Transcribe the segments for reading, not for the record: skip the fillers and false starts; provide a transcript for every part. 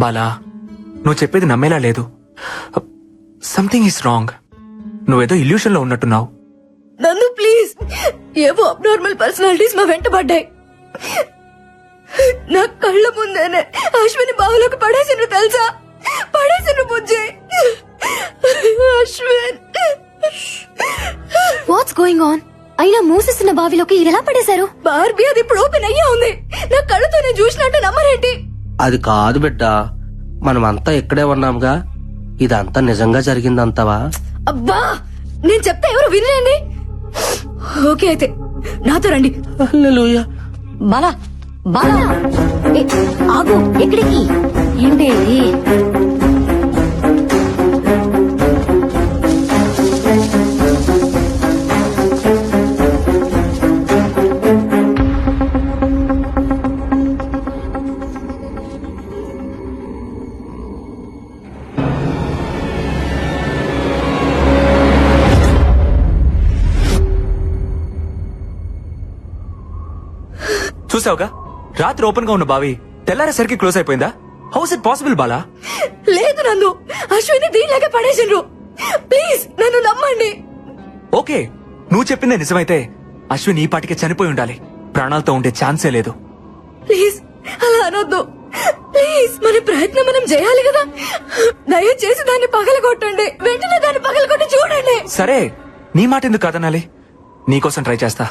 బాలా, నువ్వు చెప్పేది నమ్మేలా లేదు. Something is wrong. నువ్వేదో ఇల్యూషన్ లో ఉన్నట్టున్నావు. నందు ప్లీజ్, ఏవో అబ్నార్మల్ పర్సనాలిటీస్ మా వెంట పడ్డాయి. నా కళ్ళ ముందేనే అశ్విని బావులోకి పడేసిండ్రు తెలుసా? పడేసిండ్రు బుజ్జి. Ashwin, what's going on? అయినా మూసేస్తున్న బావిలోకి ఇలా పడేశారు. బార్బీ అది ఇప్పుడు ఓపెన్ అయ్యా ఉంది. నా కళ్ళతో నేను చూసినట్టు నమ్మరేంటి? అది కాదు బిడ్డ, మనమంతా ఇక్కడే ఉన్నాంగా. ఇదంతా నిజంగా జరిగిందంతావా? అబ్బా, నేను చెప్తే ఎవరు వినలేండి. ఓకే అయితే నాతో రండి. హల్లెలూయా. బాలా బాలా, ఆగు. ఎక్కడికి? ఏంటి ఇది? చూసావుగా, రాత్రి ఓపెన్ గా ఉన్న బావి తెల్లారేసరికి క్లోజ్ అయిపోయిందా? House it possible Bala? లేదు నందు, అశ్విని దీనిలాగే పడేసిండ్రు. ప్లీజ్ నన్ను నమ్మండి. ఓకే, నువ్వు చెప్పిందే నిజమైతే అశ్విన్ ఈ పాటికే చనిపోయి ఉండాలి. ప్రాణాలతో ఉండే ఛాన్సే లేదు. ప్లీజ్ అలా అనొద్దు. ప్లీజ్, మన ప్రయత్నం మనం చేయాలి కదా. దయచేసి దాన్ని పగలగొట్టండి. వెంటనే దాన్ని పగలగొట్టి చూడండి. సరే, నీ మాట ఎందుకు కాదనాలి? నీకోసం ట్రై చేస్తా.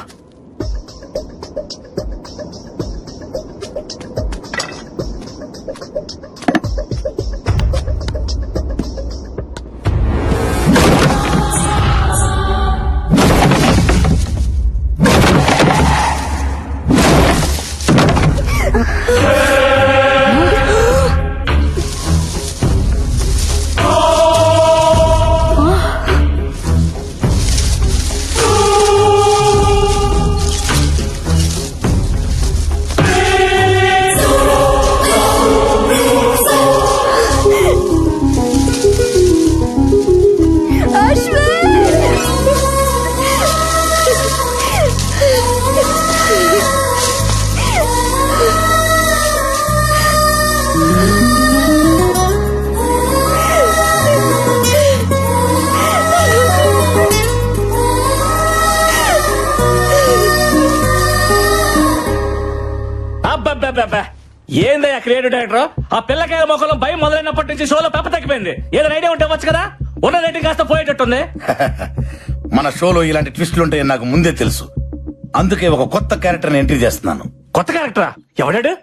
ఏందయ్యా క్రియేటివ్ డైరెక్టర్? ఆ పిల్లకాయ మొక్కలో భయం మొదలైనప్పటి నుంచి షోలో పెప్ప తగ్గిపోయింది. ఏదైనా ఐడియా ఉంటే వచ్చు కదా. ఉన్న రేటింగ్ కాస్త పోయేటట్టుంది. మన షోలో ఇలాంటి ట్విస్టులు ఉంటాయని నాకు ముందే తెలుసు. అందుకే ఒక కొత్త క్యారెక్టర్ ఎంట్రీ చేస్తున్నాను. కొత్త క్యారెక్టరా? ఎవడాడు?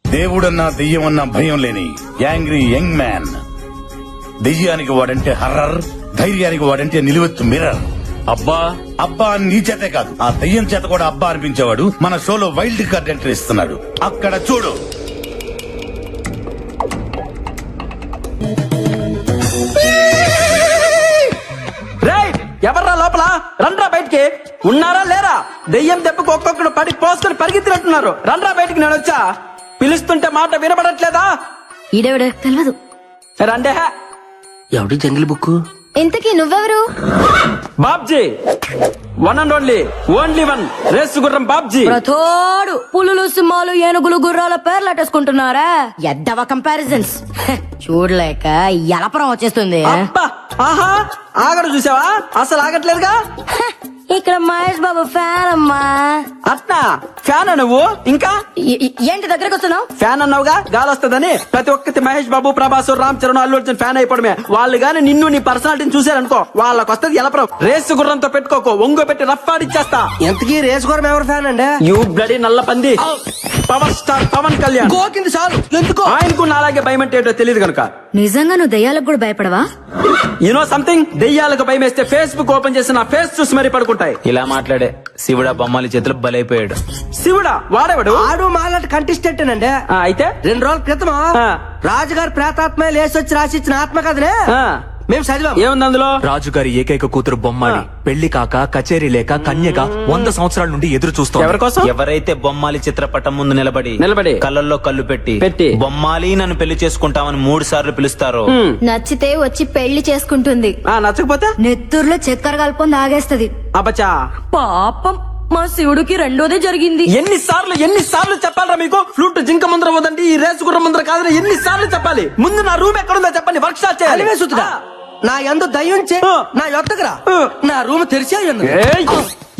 దేవుడన్నా దెయ్యమన్నా భయం లేని యాంగ్రీ యంగ్ మ్యాన్. దెయ్యానికి వాడంటే హర్రర్, ధైర్యానికి వాడంటే నిలువెత్తు మిర్రర్. అబ్బా అబ్బా అని నీ చేతే కాదు, ఆ దెయ్యం చేత కూడా అబ్బా అనిపించేవాడు మన షోలో వైల్డ్ కార్డ్ ఎంట్రీ ఇస్తున్నాడు. అక్కడ చూడు. ఎవర్రా లోపల? రండ్రా బయటికి. ఉన్నారా లేరా? దెయ్యం దెబ్బకు ఒక్కొక్కడు పడి పోసుకొని పరిగెత్తినట్టున్నారు. రండ్రా బయటికి. నేను వచ్చా. పిలుస్తుంటే మాట వినపడట్లేదా? ఈడెవడు తెలియదు. రండే. ఎవడి జంగిల్ బుక్? ఇంతకీ నువ్వెవరు? Babji, one and only one race గుర్రం బాబ్జీ. ప్రతోడు పులులు, సింహాలు, ఏనుగులు, గుర్రాల పేర్లు అట్టేసుకుంటున్నారా? ఎద్దవ కంపారిజన్స్ చూడలేక ఎలపరం వచ్చేస్తుంది. అబ్బా, ఆహా, ఆగడు చూసావా? అసలు ఆగట్లేదుగా. ఇక్కడ మహేష్ బాబు ఫ్యాన్ అమ్మా. అట్నా? ఫ్యాన్ నువ్వు? ఇంకా ఏంటి దగ్గరకు వస్తున్నావు? ఫ్యాన్ అన్నావుగా, గాలి వస్తుందని. ప్రతి ఒక్కటి మహేష్ బాబు, ప్రభాస్, రామ్ చరణ్, అల్లు అర్జున్ ఫ్యాన్ అయిపోవడమే. వాళ్ళు గాని నిన్ను నీ పర్సనాలిటీని చూసారనుకో, వాళ్ళకి వస్తుంది ఎలపరం. రేసు గుర్రంతో పెట్టుకోకు, ఒంగో పెట్టి రఫ్ ఆడిచ్చేస్తా. ఎంతకీ రేసు గుర్రం ఎవరు ఫ్యాన్ అండి? యూ బ్లడీ నల్ల పంది. Power star Pawan Kalyan. గోకింది చాలు. ఎందుకో ఆయనకు అలాగే భయం అంటే ఏంటో తెలియదు కనుక. నిజంగా నువ్వు దయ్యాలకు కూడా భయపడవా? యూనో సంథింగ్, దెయ్యాలకు భయం వేస్తే ఫేస్బుక్ ఓపెన్ చేసి నా ఫేస్ చూసి మరీ పడుకుంటాయి. ఇలా మాట్లాడే శివుడా బొమ్మలి చేతులు బలైపోయాడు. శివుడా? వాడేవాడు? ఆడు మాలాంటి కంటెస్టెంట్ అండి. అయితే 2 రోజుల క్రితం రాజుగారు ప్రేతాత్మ లేసొచ్చి రాసిచ్చిన ఆత్మకథనే మేము చదివాం. ఏముంది అందులో? రాజుగారి ఏకైక కూతురు బొమ్మాలి పెళ్లి కాక కచేరీ లేక కన్యగా 100 సంవత్సరాల నుండి ఎదురు చూస్తోంది. ఎవరి కోసం? ఎవరైతే బొమ్మాలి చిత్రపటం ముందు నిలబడి కళ్ళల్లో కళ్ళు పెట్టి బొమ్మాలి నన్ను పెళ్లి చేసుకుంటామని 3 సార్లు పిలుస్తారో, నచ్చితే వచ్చి పెళ్లి చేసుకుంటుంది. నచ్చకపోతే నెత్తూరులో చక్కెర కలుపుకొని తాగేస్తది. అబ్బచ్చా. పాపం మా శివుడికి రెండోదే జరిగింది. ఎన్నిసార్లు చెప్పాలరా మీకు? ఫ్లూట్ జింక ముందర వదండి, ఈ రేసు గుర్రం ముందర కాదని ఎన్నిసార్లు చెప్పాలి? ముందు నా రూమ్ ఎక్కడుందో చెప్పండి, వర్క్ షాప్ చేయాలి. అలివే సుతుడా, నా ఎందు దయ్యుంచే నా యొద్దకురా, నా రూమ్ తెరిచే ఉన్నది. ఏయ్!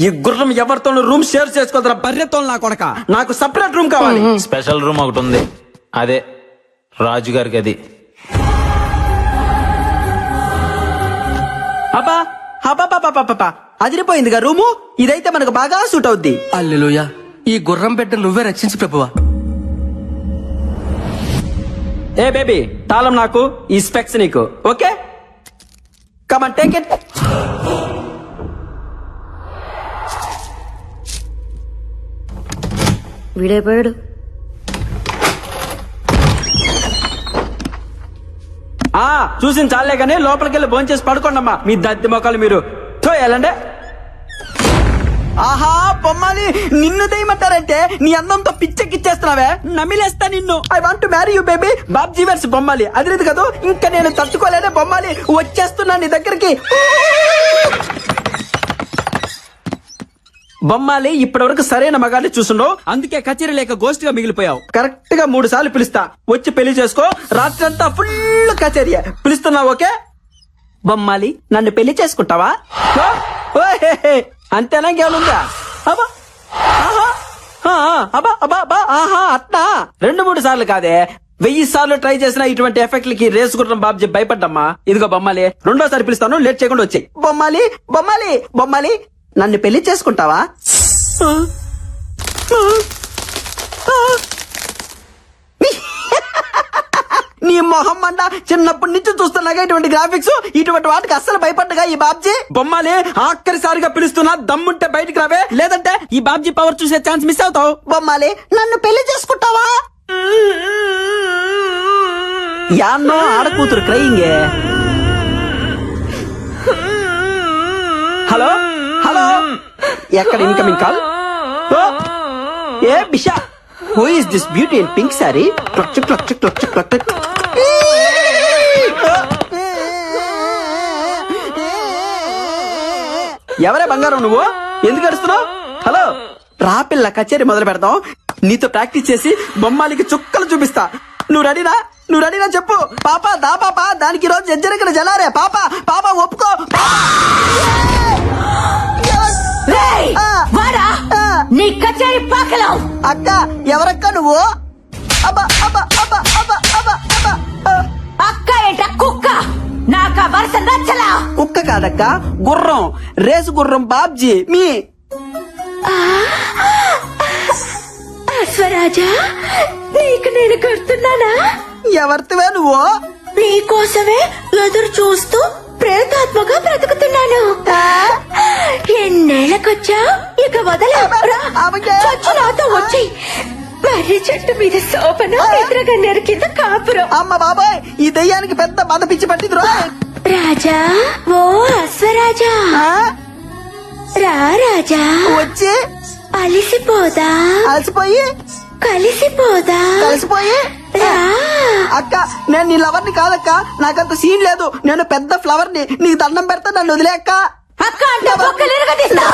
ఈ గుర్రం ఎవరితోనూ రూమ్ షేర్ చేసుకోదరా బర్రెతో నా కొడక. నాకు సపరేట్ రూమ్ కావాలి. స్పెషల్ రూమ్ ఒకటి ఉంది, అదే రాజుగారికి. అది అబ్బా అబ్బా అదిరిపోయిందిగా రూము. ఇదైతే మనకు బాగా సూట్ అవుద్ది. అల్లెలుయా, ఈ గుర్రం బిడ్డ నువ్వే రక్షించు ప్రభువా. ఏ బేబీ, తాళం నాకు, ఈ స్పెక్స్ నీకు. Okay, come on take it. వీడైపోయాడు. చూసిన చాలే గానీ లోపలికి వెళ్ళి భోంచేసి పడుకోండమ్మా, మీ దద్ది మొక్కలు మీరు. వెళ్ళండి. ఆహా బొమ్మాలి, నిన్ను దయమంటారంటే నీ అందంతో పిచ్చెక్కిచ్చేస్తున్నావే, నమిలేస్తా నిన్ను. I want to marry you baby. Babji వర్స్ బొమ్మాలి, అది లేదు కదా. ఇంకా నేను తట్టుకోలేనే బొమ్మాలి, వచ్చేస్తున్నా నీ దగ్గరికి. బొమ్మాలి, ఇప్పటి వరకు సరైన మగాన్ని చూసుండవు, అందుకే కచేరీ లేక గోస్ట్ గా మిగిలిపోయావు. కరెక్ట్ గా 3 సార్లు పిలుస్తా, వచ్చి పెళ్లి చేసుకో. రాత్రంతా ఫుల్ కచేరీ. పిలుస్తున్నావు ఓకే? బొమ్మాలి, నన్ను పెళ్లి చేసుకుంటావా? అంతేనా, ఇంకేముందా? అబ్బా అబ్బా అబ్బా అబ్బా, ఆహా అట్నా 2-3 సార్లు కాదే, 1000 సార్లు ట్రై చేసిన ఇటువంటి ఎఫెక్ట్లకి రేసు గుర్రం బాబ్జీ భయపడ్డమ్మా. ఇదిగో బొమ్మాలి, 2వ సారి పిలుస్తాను, లేట్ చేయకుండా వచ్చాయి. బొమ్మాలి బొమ్మాలి బొమ్మాలి, నన్ను పెళ్లి చేసుకుంటావా? నీ మొహం అంట, చిన్నప్పటి నుంచి చూస్తున్నాగా ఇటువంటి గ్రాఫిక్స్, ఇటువంటి వాటికి అస్సలు భయపడ్డగా ఈ బాబ్జీ. బొమ్మాలి, ఆఖరిసారిగా పిలుస్తున్నా, దమ్ముంటే బయటికి రావే, లేదంటే ఈ బాబ్జీ పవర్ చూసే ఛాన్స్ మిస్ అవుతావు. బొమ్మాలి, నన్ను పెళ్లి చేసుకుంటావా? యాన్నో ఆడకూతురు క్రయింగే. హలో హలో, ఎక్కడ incoming call? A Bisha, who is this beauty in pink sorry? Clutch clutch clutch clutch. ఎవరే బంగారం నువ్వు? ఎందుకు అడుస్తున్నావు? హలో రా పిల్ల, కచేరీ మొదలు పెడతాం. నీతో ప్రాక్టీస్ చేసి బొమ్మాలికి చుక్కలు చూపిస్తా. నువ్వు రెడీనా చెప్పు. పాపా దా పాపా, దానికి రోజు జజ్జరకలు జలారే. పాపా పాపా ఒప్పుకో. నీ కచేరీ పాకలో. అక్క ఎవరక్క నువ్వు? అబ్బా అబ్బా అబ్బా అబ్బా అబ్బా అబ్బా. అక్క ఏంట కుక్క? నాకా వరుస నచ్చలా. కుక్క కాదక్క, గుర్రం, రేసు గుర్రం బాబ్జీ. మీ అశ్వరాజా, నీకు నేను గుర్తున్నానా? ఎవరితివే నువ్వు? నీకోసమే ఎదురు చూస్తూ ప్రేతాత్మగా బ్రతుకుతున్నాను. ఎన్నేళ్ళకొచ్చా, ఇక వదలా. చచ్చు నాతో వచ్చి మర్రి చెట్టు మీద సోపన, ఎదురుగా కింద కాపురం. అమ్మ బాబాయ్, ఈ దెయ్యానికి పెద్ద మద పిచ్చి పట్టింది. రాజా, ఓ అశ్వరాజా, రా రాజా, వచ్చి అలిసిపోదా, అలసిపోయి కలిసిపోయి రా. అక్క, నేను నీ లవర్ ని కాదక్క, నాకంత సీన్ లేదు. నేను పెద్ద ఫ్లవర్ ని, నీకు దండం పెడతా, నన్ను వదిలే అక్క. అక్క అంటే బొక్కలేరుగా తీస్తా.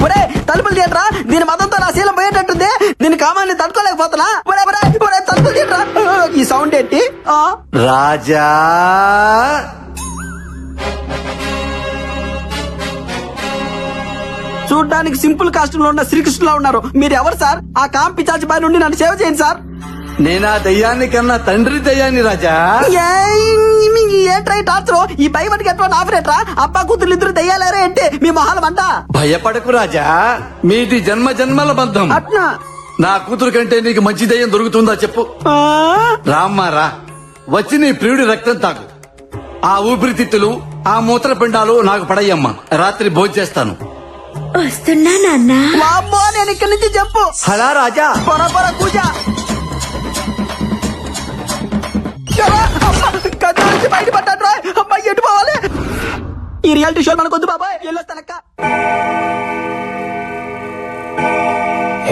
ఒరే తలుపులు తీయట్రా, దీని మతంతో నా శీలం పోయేటట్టుంది. దీని కామాన్ని తట్టుకోలేకపోతున్నా. తలుపులు తీయట్రా. ఈ సౌండ్ ఏంటి? రాజా, చూడ్డానికి సింపుల్ కాస్ట్యూమ్ లో ఉన్న శ్రీకృష్ణులా ఉన్నారు. మీరు ఎవరు సార్? ఆ కాంపి చాచి బారి నుండి నన్ను సేవ చేయండి సార్. నేనా దయ్యాన్ని కన్నా తండ్రి దయ్యాన్ని రాజా. ఏంట్రై టార్చర్? ఈ భయపడికి ఎటువంటి ఆపరేటరా? అబ్బా కూతురు ఇద్దరు దయ్యాలేరే అంటే మీ మొహాల మంట. భయపడకు రాజా, మీది జన్మ జన్మల బంధం. అట్నా? నా కూతురు కంటే నీకు మంచి దయ్యం దొరుకుతుందా చెప్పు. రామ్మా రా, వచ్చి నీ ప్రియుడి రక్తం తాగు. ఆ ఊపిరితిత్తులు, ఆ మూత్రపిండాలు నాకు పడయ్యమ్మా. రాత్రి భోంచేస్తాను. వస్తున్నా నాన్న. వామ్మో, నేను ఇక్కడి నుంచి చెప్పు. హలా రాజా, పొర కూజ. బయటపడ్డాడు రా. అబ్బాయి ఎటు పోవాలి? ఈ రియాలిటీ షో మనకొద్దు బాబాయ్, వెళ్ళొస్తానక్క.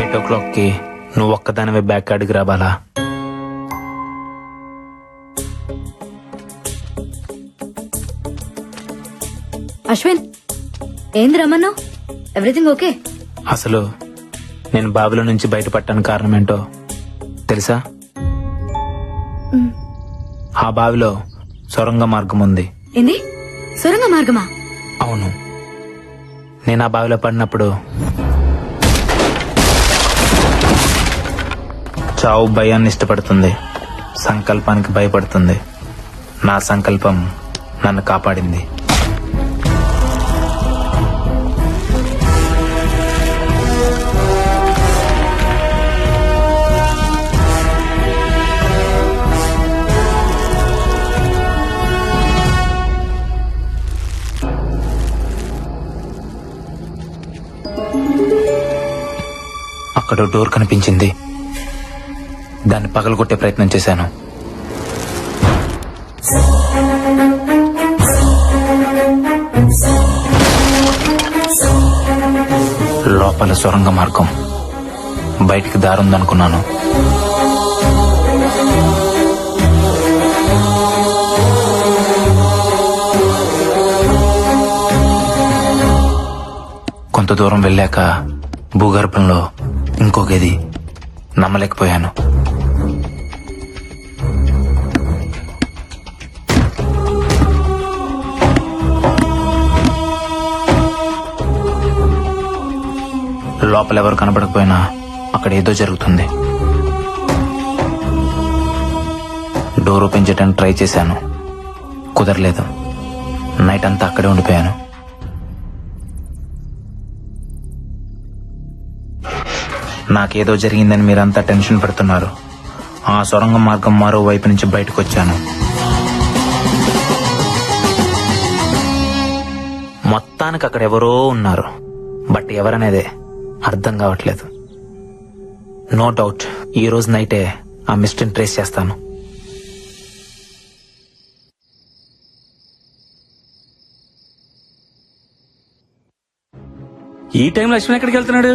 8 o'clock కి నువ్వు ఒక్కదానివే బ్యాక్ అడిగి రావాలా? అశ్విన్, ఏంది రమ్మన్నావు? Everything okay? అసలు నేను బావిలో నుంచి బయటపడటానికి కారణం ఏంటో తెలుసా? ఆ బావిలో సొరంగ మార్గం ఉంది. ఏంది సొరంగ మార్గమా? అవును, నేను ఆ బావిలో పడినప్పుడు చావు భయాన్ని ఇష్టపడుతుంది, సంకల్పానికి భయపడుతుంది. నా సంకల్పం నన్ను కాపాడింది. అక్కడ డోర్ కనిపించింది. దాన్ని పగలగొట్టే ప్రయత్నం చేశాను. లోపల సొరంగ మార్గం, బయటికి దారుందనుకున్నాను. కొంత దూరం వెళ్ళాక భూగర్భంలో ఇంకో గది. నమ్మలేకపోయాను. లోపల ఎవరు కనబడకపోయినా అక్కడ ఏదో జరుగుతుంది. డోర్ ఓపెన్ చేయడానికి ట్రై చేశాను, కుదరలేదు. నైట్ అంతా అక్కడే ఉండిపోయాను. నాకేదో జరిగిందని మీరంతా టెన్షన్ పడుతున్నారు. ఆ సొరంగ మార్గం మరో వైపు నుంచి బయటకు వచ్చాను. మొత్తానికి అక్కడ ఎవరో ఉన్నారు, బట్ ఎవరనేదే అర్థం కావట్లేదు. నో డౌట్ ఈ రోజు నైటే ఆ మిస్టరీని ట్రేస్ చేస్తాను. ఈ టైం లక్ష్మణ్ ఎక్కడికి వెళ్తున్నాడు?